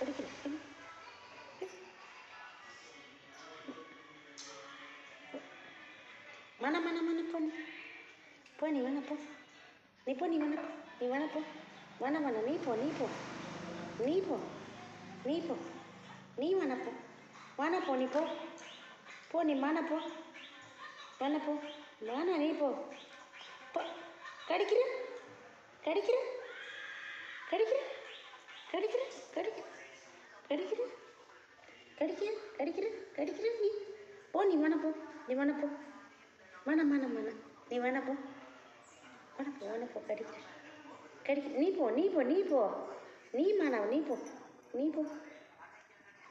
கடிக்கிறேன். மன மன மன பொண்ணு போ, நீ வேணா போ, நீ போ, நீ வேணா போ, நீ வேணா போ, வேணா வேணா, நீ போ, நீ போ, நீ போ, நீ போ, நீ வேணா போ, வேணா போ, நீ போ, போ, நீ வேணா போ, வேணா போ, வேணா நீ போ, போ, கடிக்கிற கடிக்கிற கடிக்கிற கடிக்கிற கடிக்கிற கடிக்கிற கடிக்கிற கடிக்கிற கடிக்கிற நீ போ, நீ வேணா போ, நீ வேணா போ, வேணா வேணா வேணா, நீ வேணா போ, வேணா போ, வேணா போ, கடிக்கிற கடிக்கிற, நீ போ, நீ போ, நீ போ, நீ மாணவ, நீ போ, நீ போ,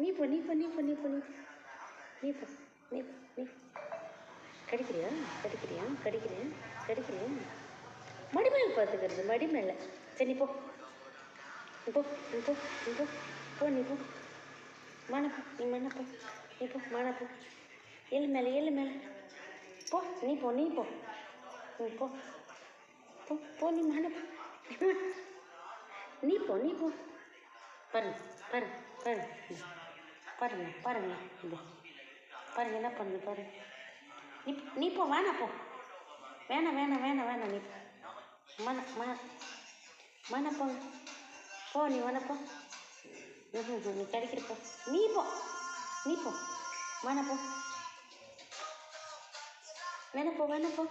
நீ போ, நீ போ, நீ போ, நீ போ, நீ போ, நீ போ, நீ கடிக்கிறியா கடிக்கிறியா கடிக்கிறியா கடிக்கிறியா, மடி மேலே பார்த்துக்கிறது, மடி மேலே. சரி நீ போ, நீ போ, நீ போ, நீ போ, போ, நீ போ, மாணா போ, நீ மாணா போ, நீ போ, மாணா போ, ஏழு மேலே, ஏழு மேலே, போ, நீ போ, நீ போ, நீ போ, போ, போ, நீ மாணா போ, நீ போ, நீ போ, பாருங்க பாருங்க பாருங்க பாருங்க பாருங்க, இந்த பாருங்க என்ன பண்ணுது பாருங்க, நீ நீ போ, வேணா போ, வேணாம் வேணாம் வேணாம் வேணாம், நீ மன மன மன போ, போ, நீ வேணா போ, நீ கிடைக்கிற போ, நீ போ, நீ போ, வேணா போ, வேணா போ, வேணா போ,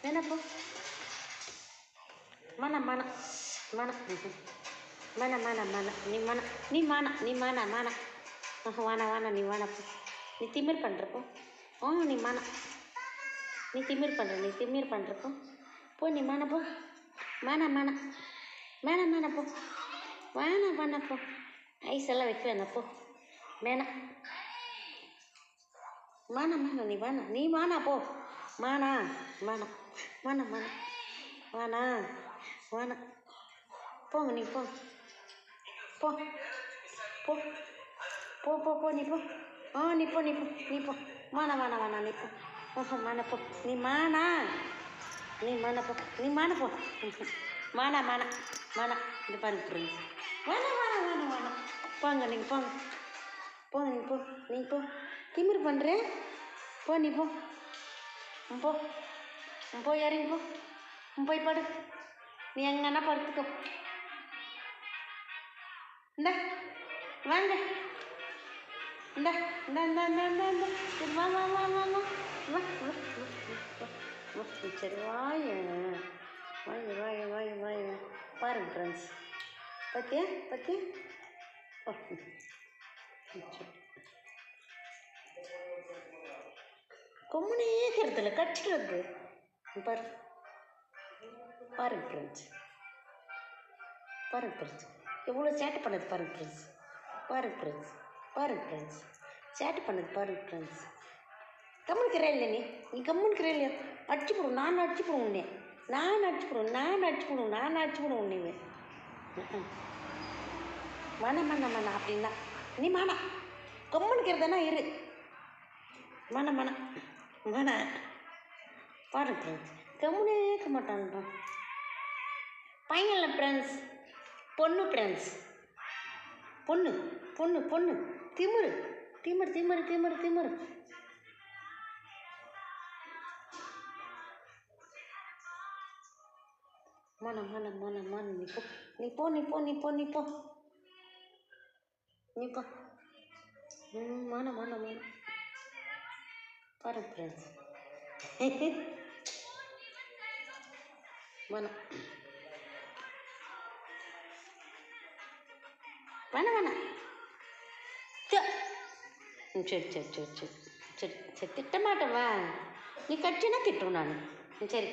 வேணா போ, மன மன மன மன மன மன, நீ மன, நீ மானா, நீ மானா மானா, வானா வானா, நீ வானா போ, நீ திமிர் பண்ணுறப்போ, நீ மானா, நீ திமிர் பண்ணுற, நீ திமிர் பண்ணுறப்போ, போ, நீ மானா போ, மானா மானா மேனா மேனா போ, வேணா வேணா போ, ஐஸ் எல்லாம் வைக்க வேணா போ, வேணாம் மானா மானா, நீ வேணா, நீ வானா போ, மானா மானா மானா மானா, வானா வானா, போங்க நீ போ, போ போ போ போ போ, நீ போ, நீ போ, நீ போ, நீ போ, மானா வானா வானா, நீ போ, மானா போ, நீ மானா, நீ மானா போ, நீ மானா போ, மானா மானா மானா, இந்த பாருங்க ஃப்ரெண்ட்ஸ், வேணா வேணா வேணா வேணா, போங்க நீங்கள் போங்க, போங்க நீ போ, நீ போ, திமிர் பண்ணுறேன், போ, நீ போ, போ, போய் இறங்கி போ, போய் படு, நீ எங்கன்னா படுத்துக்கோ, இந்த வாங்க, இந்த இந்த இந்த இந்த இந்த இந்த சரி வா வா வா வா வா வா வா வா, சரி வாய வாய வாய வாய வாய, பாருங்க ஃப்ரெண்ட்ஸ், பத்தியா பத்தியா, கொம்முனே இருக்கிறதுல கடிச்சிட்டு பாரு, பாருங்க ஃப்ரெண்ட்ஸ், பாருங்க ஃப்ரெண்ட்ஸ், எவ்வளோ சேட்டை பண்ணது பாருங்க ஃப்ரெண்ட்ஸ், பாருங்க ஃப்ரெண்ட்ஸ், பாருங்க ஃப்ரெண்ட்ஸ், சேட்டை பண்ணது பாருங்க ஃப்ரெண்ட்ஸ், கம்முனுக்கிறே இல்லை நீ, நீ கம்முனுக்கிறே இல்லையா, அடிச்சு போடுவோம், நான் அடிச்சு போடுவோம் உன்னே, நான் அடிச்சு போடுவோம், நான் அடிச்சு போடுவோம், நான் அடிச்சு போடுவோம் உன்னைவே, மன மன மன அப்படின்னா நீ மானா, கம்முனுக்கிறதுனா இரு, மன மன மன, பாருங்க ஃப்ரெண்ட்ஸ், கம்முனே இருக்க மாட்டான்றான் பையன் இல்லை ஃப்ரெண்ட்ஸ், பொண்ணு ஃப்ரெண்ட்ஸ், பொண்ணு பொண்ணு பொண்ணு, திமிரு திமிரு திமிரு திமிரு திமிரு, மன மன மன மன, நீ போ, நீ போ, நீ போ, நீ போ, நீ போ, நீ போ, மன மன மன, பாருங்க ஃப்ரெண்ட்ஸ், மன வேணா வேணா, சரி சரி சரி சரி சரி சரி, திட்ட மாட்டேன், நீ கட்சினா திட்டுவேன் நான், சரி